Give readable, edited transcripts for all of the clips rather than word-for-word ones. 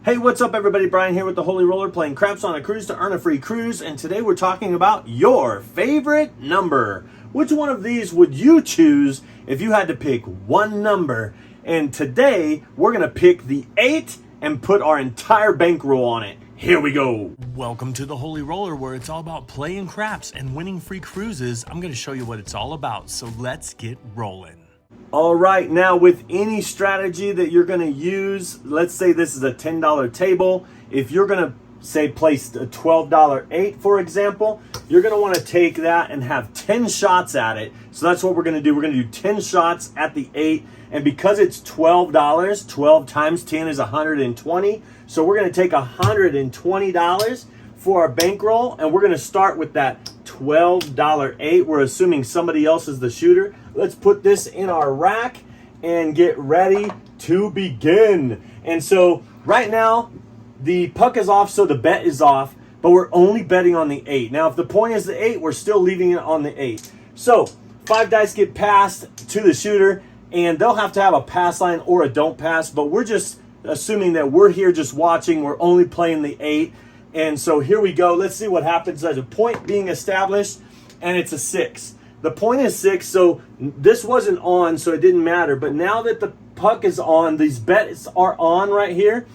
Hey, what's up everybody? Brian here with the Holy Roller playing craps on a cruise to earn a free cruise, and today we're talking about your favorite number. Which one of these would you choose if you had to pick one number? And today we're going to pick the 8 and put our entire bankroll on it. Here we go. Welcome to the Holy Roller, where it's all about playing craps and winning free cruises. I'm going to show you what it's all about, so let's get rolling. All right, now with any strategy that you're going to use, let's say this is a $10 table. If you're going to say place a $12 8, for example, you're going to want to take that and have 10 shots at it. So that's what we're going to do. We're going to do 10 shots at the 8. And because it's $12, 12 times 10 is 120. So we're going to take $120 for our bankroll, and we're going to start with that $12 8. We're assuming somebody else is the shooter. Let's put this in our rack and get ready to begin. And so right now the puck is off, so the bet is off, but we're only betting on the 8. Now if the point is the 8, we're still leaving it on the 8. So 5 dice get passed to the shooter, and they'll have to have a pass line or a don't pass, but we're just assuming that we're here just watching. We're only playing the 8. And so here we go. Let's see what happens. There's a point being established, and it's a 6. The point is 6, so this wasn't on, so it didn't matter. But now that the puck is on, these bets are on right here,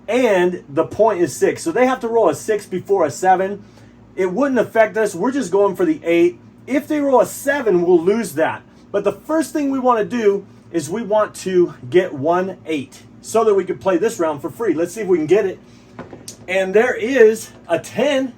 and the point is 6. So they have to roll a 6 before a 7. It wouldn't affect us. We're just going for the 8. If they roll a 7, we'll lose that. But the first thing we want to do is we want to get 1 8 so that we can play this round for free. Let's see if we can get it. And there is a 10.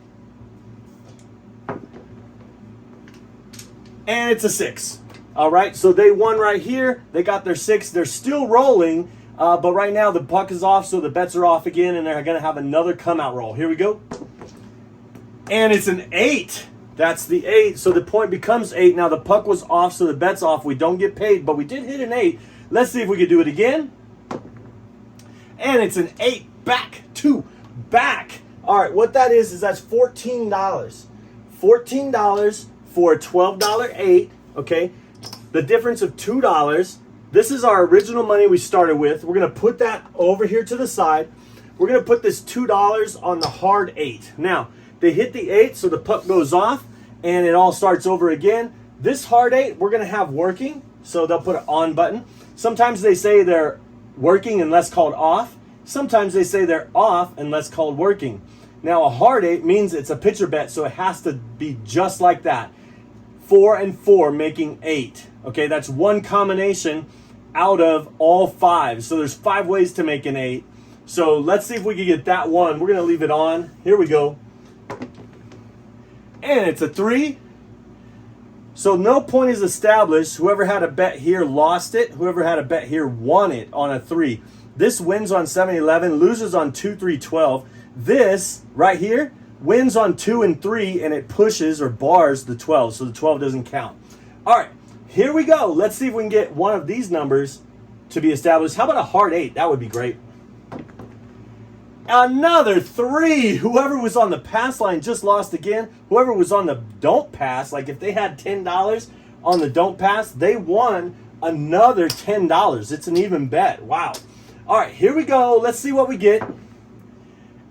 And it's a 6. All right, so they won right here. They got their 6. They're still rolling, but right now the puck is off, so the bets are off again, and they're going to have another come-out roll. Here we go. And it's an 8. That's the 8, so the point becomes 8. Now the puck was off, so the bet's off. We don't get paid, but we did hit an 8. Let's see if we can do it again. And it's an 8. Back to back. All right, what that is that's $14. $14 for a $12 8, okay? The difference of $2. This is our original money we started with. We're going to put that over here to the side. We're going to put this $2 on the hard 8. Now, they hit the 8, so the puck goes off, and it all starts over again. This hard 8, we're going to have working, so they'll put an on button. Sometimes they say they're working unless called off. Sometimes they say they're off unless called working. Now, a hard 8 means it's a pitcher bet, so it has to be just like that. 4 and 4 making 8. Okay, that's one combination out of all 5. So there's 5 ways to make an 8. So let's see if we can get that one. We're going to leave it on. Here we go. And it's a 3. So no point is established. Whoever had a bet here lost it. Whoever had a bet here won it on a 3. This wins on 7-11, loses on 2-3-12. This right here wins on 2 and 3, and it pushes or bars the 12, so the 12 doesn't count. All right, here we go. Let's see if we can get one of these numbers to be established. How about a hard 8? That would be great. Another 3. Whoever was on the pass line just lost again. Whoever was on the don't pass, like if they had $10 on the don't pass, they won another $10. It's an even bet. Wow. All right, here we go. Let's see what we get.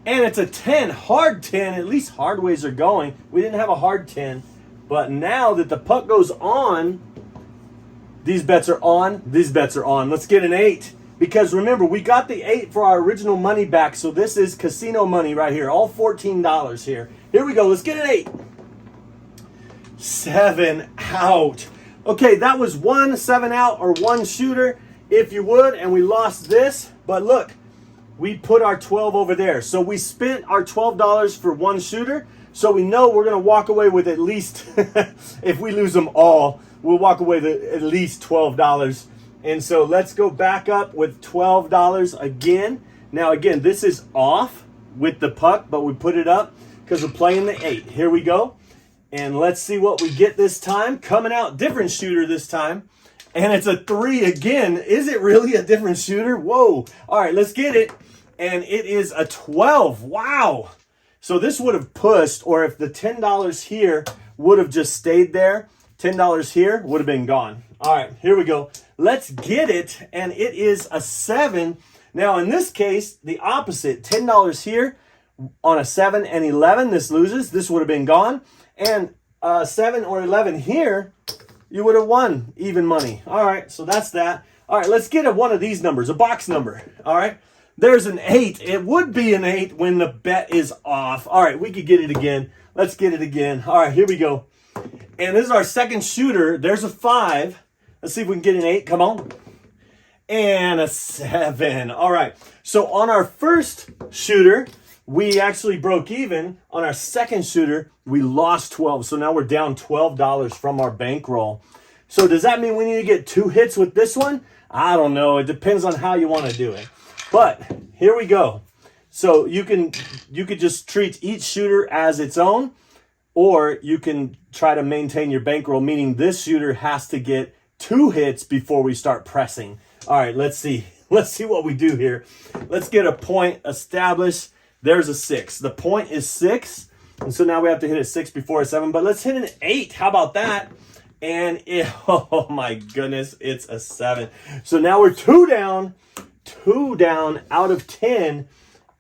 And it's a 10, hard 10. At least hard ways are going. We didn't have a hard 10. But now that the puck goes on, these bets are on. These bets are on. Let's get an 8. Because remember, we got the 8 for our original money back. So this is casino money right here. All $14 here. Here we go. Let's get an 8. 7 out. Okay, that was 1 7 out or 1 shooter, if you would. And we lost this. But look. We put our 12 over there. So we spent our $12 for 1 shooter. So we know we're going to walk away with at least, if we lose them all, we'll walk away with at least $12. And so let's go back up with $12 again. Now again, this is off with the puck, but we put it up because we're playing the 8. Here we go. And let's see what we get this time. Coming out, different shooter this time. And it's a 3 again. Is it really a different shooter? Whoa. All right, let's get it. And it is a 12. Wow. So this would have pushed, or if the $10 here would have just stayed there, $10 here would have been gone. All right, here we go. Let's get it. And it is a 7. Now, in this case, the opposite, $10 here on a 7 and 11, this loses. This would have been gone. And 7 or 11 here, you would have won even money. All right, so that's that. All right, let's get one of these numbers, a box number. All right, there's an 8. It would be an 8 when the bet is off. All right, we could get it again. Let's get it again. All right, here we go. And this is our second shooter. There's a 5. Let's see if we can get an 8. Come on. And a 7. All right, so on our first shooter, we actually broke even. On our second shooter, we lost 12. So now we're down $12 from our bankroll. So does that mean we need to get 2 hits with this one? I don't know. It depends on how you want to do it. But here we go. So you could just treat each shooter as its own, or you can try to maintain your bankroll, meaning this shooter has to get 2 hits before we start pressing. All right, let's see. Let's see what we do here. Let's get a point established. There's a 6. The point is 6. And so now we have to hit a 6 before a 7. But let's hit an 8. How about that? And oh my goodness, it's a 7. So now we're 2 down out of 10.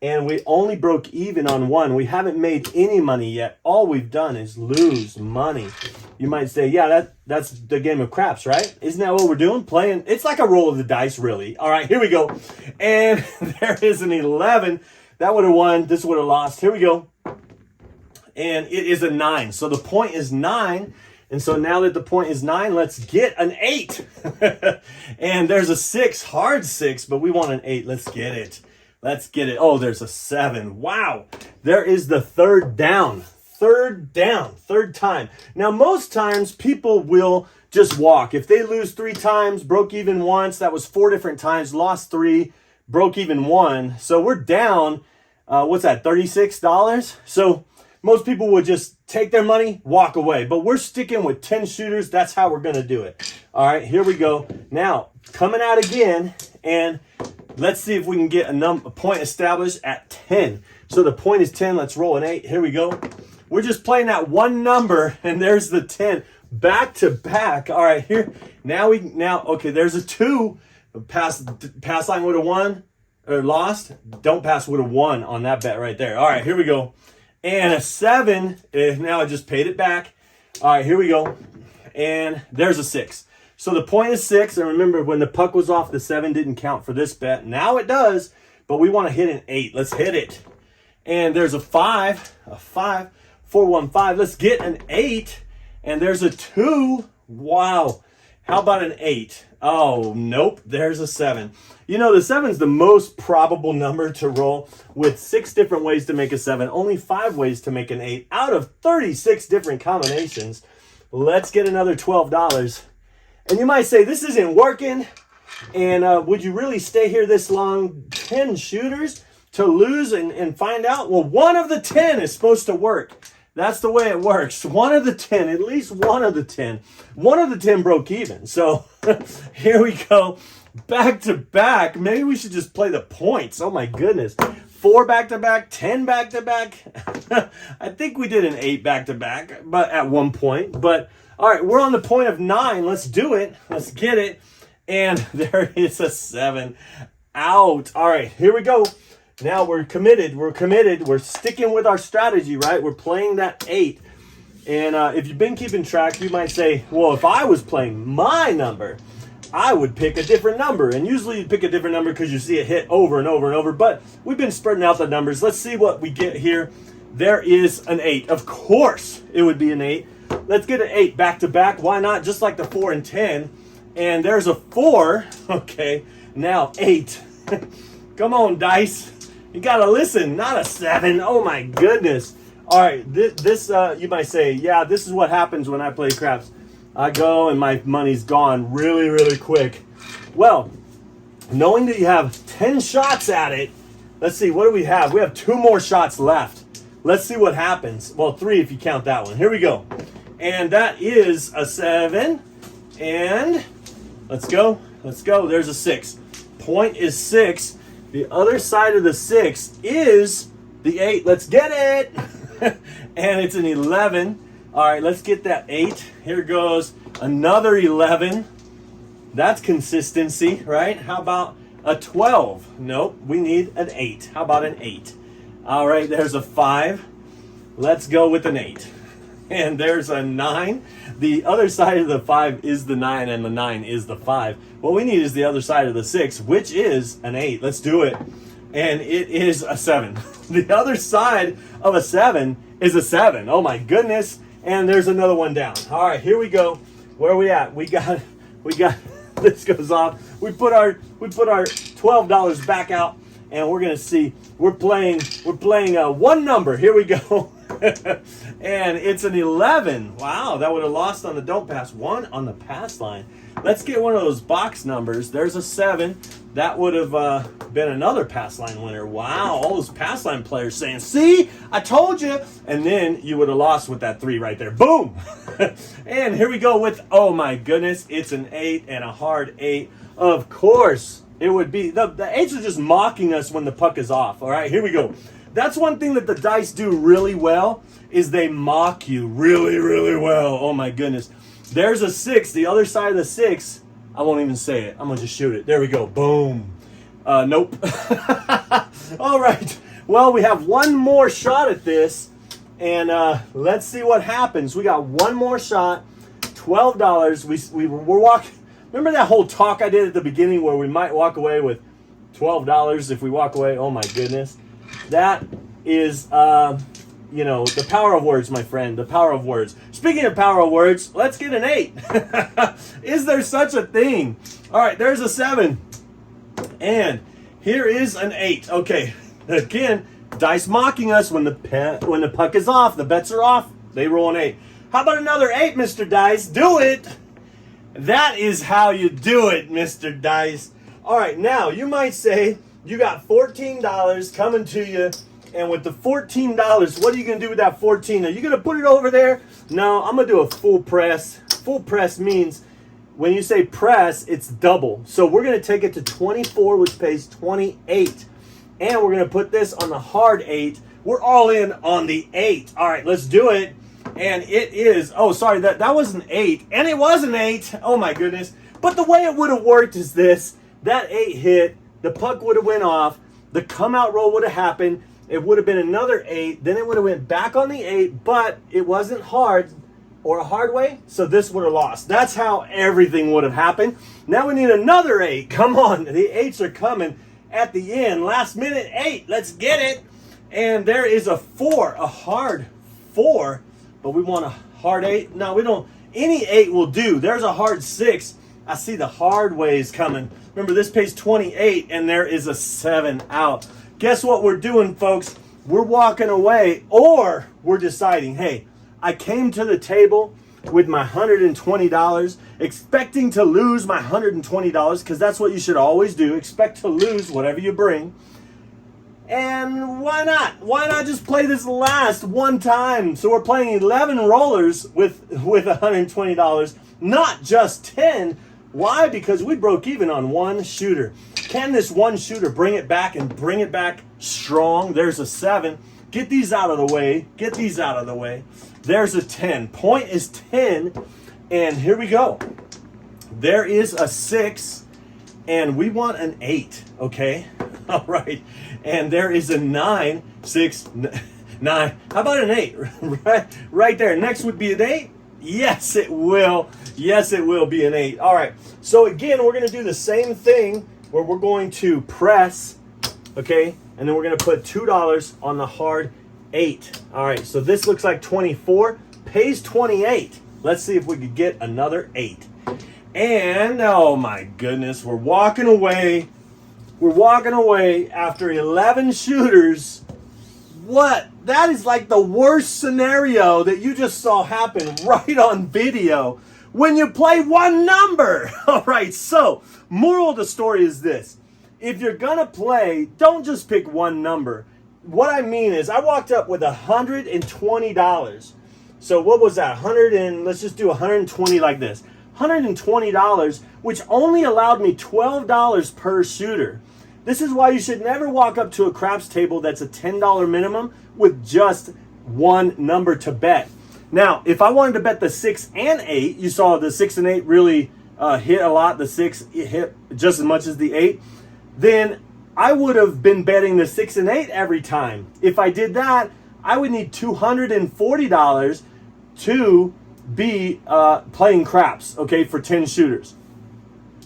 And we only broke even on 1. We haven't made any money yet. All we've done is lose money. You might say, yeah, that's the game of craps, right? Isn't that what we're doing? Playing. It's like a roll of the dice, really. All right, here we go. And there is an 11. That would have won. This would have lost. Here we go. And it is a 9. So the point is 9. And so now that the point is 9, let's get an 8. And there's a 6, hard 6, but we want an 8. Let's get it. Let's get it. Oh, there's a 7. Wow. There is the third down. Third time. Now, most times people will just walk. If they lose 3 times, broke even once, that was 4 different times, lost 3, broke even 1. So we're down, what's that, $36? So most people would just take their money, walk away. But we're sticking with 10 shooters. That's how we're going to do it. All right, here we go. Now, coming out again, and let's see if we can get a point established at 10. So the point is 10. Let's roll an 8. Here we go. We're just playing that one number, and there's the 10. Back to back. All right, here. Now, okay, there's a 2. Pass line would have won or lost. Don't pass would have won on that bet right there. All right, here we go. And a 7. Now I just paid it back. All right, here we go. And there's a 6. So the point is 6. And remember, when the puck was off, the 7 didn't count for this bet. Now it does, but we want to hit an 8. Let's hit it. And there's a 5. A 5. 4, 1, 5. Let's get an 8. And there's a 2. Wow. How about an 8? Oh, nope. There's a 7. You know, the 7 is the most probable number to roll, with 6 different ways to make a 7. Only 5 ways to make an 8 out of 36 different combinations. Let's get another $12. And you might say, this isn't working. And would you really stay here this long? 10 shooters to lose and find out? Well, one of the 10 is supposed to work. That's the way it works. One of the 10, at least one of the 10. One of the 10 broke even. So here we go. Back to back. Maybe we should just play the points. Oh my goodness. 4 back to back, 10 back to back. I think we did an 8 back to back, but at one point. But all right, we're on the point of 9. Let's do it. Let's get it. And there is a 7 out. All right, here we go. Now we're committed. We're sticking with our strategy, right? We're playing that 8. And if you've been keeping track, you might say, well, if I was playing my number, I would pick a different number. And usually you pick a different number because you see it hit over and over and over. But we've been spreading out the numbers. Let's see what we get here. There is an 8. Of course it would be an 8. Let's get an 8 back to back. Why not? Just like the 4 and 10. And there's a 4. Okay, now 8. Come on, dice. You got to listen, not a 7. Oh, my goodness. All right, this you might say, yeah, this is what happens when I play craps. I go and my money's gone really, really quick. Well, knowing that you have 10 shots at it, let's see, what do we have? We have 2 more shots left. Let's see what happens. Well, 3 if you count that one. Here we go. And that is a 7. And let's go. Let's go. There's a 6. Point is 6. The other side of the 6 is the 8. Let's get it. And it's an 11. All right, let's get that 8. Here goes another 11. That's consistency, right? How about A 12. Nope, we need an 8. How about an 8? All right, there's a 5. Let's go with an 8. And there's a 9. The other side of the 5 is the 9, and the 9 is the 5. What we need is the other side of the 6, which is an 8. Let's do it. And it is a 7. The other side of a 7 is a 7. Oh my goodness. And there's another one down. All right, here we go. Where are we at? We got this goes off. We put our $12 back out, and we're gonna see. We're playing one number. Here we go. And it's an 11. Wow, that would have lost on the don't pass. 1 on the pass line. Let's get one of those box numbers. There's a 7. That would have been another pass line winner. Wow, all those pass line players saying, see, I told you. And then you would have lost with that 3 right there. Boom. And here we go with, oh my goodness, it's an 8 and a hard 8. Of course, it would be. The 8s are just mocking us when the puck is off. All right, here we go. That's one thing that the dice do really well, is they mock you really, really well. Oh my goodness. There's a 6. The other side of the 6, I won't even say it. I'm going to just shoot it. There we go. Boom. Nope. All right. Well, we have one more shot at this, and let's see what happens. We got one more shot. $12. We're walking. Remember that whole talk I did at the beginning where we might walk away with $12 if we walk away? Oh my goodness. That is, the power of words, my friend. The power of words. Speaking of power of words, let's get an 8. Is there such a thing? All right, there's a 7. And here is an 8. Okay, again, dice mocking us when the puck is off. The bets are off. They roll an 8. How about another 8, Mr. Dice? Do it. That is how you do it, Mr. Dice. All right, now you might say you got $14 coming to you, and with the $14, what are you going to do with that 14? Are you going to put it over there? No, I'm going to do a full press. Full press means when you say press, it's double. So we're going to take it to 24, which pays 28. And we're going to put this on the hard 8. We're all in on the 8. All right, let's do it. And it is, oh, sorry, that was an 8. And it was an 8. Oh, my goodness. But the way it would have worked is this. That 8 hit. The puck would have went off. The come-out roll would have happened. It would have been another 8. Then it would have went back on the 8. But it wasn't hard or a hard way. So this would have lost. That's how everything would have happened. Now we need another 8. Come on. The 8s are coming at the end. Last minute 8. Let's get it. And there is a 4. A hard 4. But we want a hard 8. No, we don't. Any 8 will do. There's a hard 6. I see the hard ways coming. Remember, this pays 28, and there is a 7 out. Guess what we're doing, folks? We're walking away, or we're deciding, hey, I came to the table with my $120, expecting to lose my $120, because that's what you should always do. Expect to lose whatever you bring. And why not? Why not just play this last one time? So we're playing 11 rollers with $120, not just 10. Why? Because we broke even on one shooter. Can this one shooter bring it back and bring it back strong? There's a 7. Get these out of the way. Get these out of the way. There's a 10. Point is 10. And here we go. There is a 6. And we want an 8. Okay? All right. And there is a 9. 6, 9. How about an 8? Right there. Next would be an 8. Yes, it will. Yes, it will be an 8. All right. So again, we're going to do the same thing where we're going to press, okay? And then we're going to put $2 on the hard 8. All right. So this looks like 24. Pays 28. Let's see if we could get another 8. And, oh my goodness, we're walking away. We're walking away after 11 shooters. What? That is like the worst scenario that you just saw happen right on video when you play one number. All right, so moral of the story is this. If you're going to play, don't just pick one number. What I mean is I walked up with $120. So what was that? Let's just do 120 like this. $120, which only allowed me $12 per shooter. This is why you should never walk up to a craps table that's a $10 minimum with just one number to bet. Now, if I wanted to bet the 6 and 8, you saw the 6 and 8 really hit a lot. The 6 hit just as much as the 8. then I would have been betting the 6 and 8 every time. If I did that, I would need $240 to be playing craps, okay, for 10 shooters.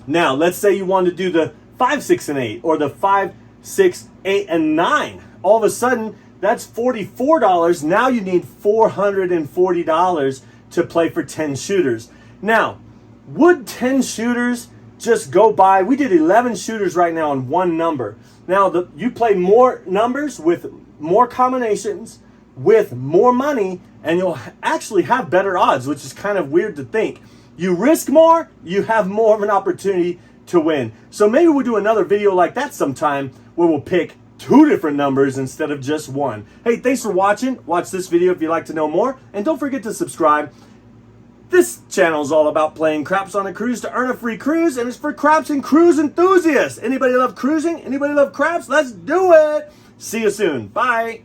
Now, let's say you wanted to do the 5, 6, and 8, or the 5, 6, 8, and 9. All of a sudden, that's $44. Now you need $440 to play for 10 shooters. Now, would 10 shooters just go by? We did 11 shooters right now on one number. Now, you play more numbers with more combinations, with more money, and you'll actually have better odds, which is kind of weird to think. You risk more, you have more of an opportunity to win. So maybe we'll do another video like that sometime where we'll pick 2 different numbers instead of just one. Hey, thanks for watching. Watch this video if you'd like to know more. And don't forget to subscribe. This channel is all about playing craps on a cruise to earn a free cruise, and it's for craps and cruise enthusiasts. Anybody love cruising? Anybody love craps? Let's do it. See you soon. Bye.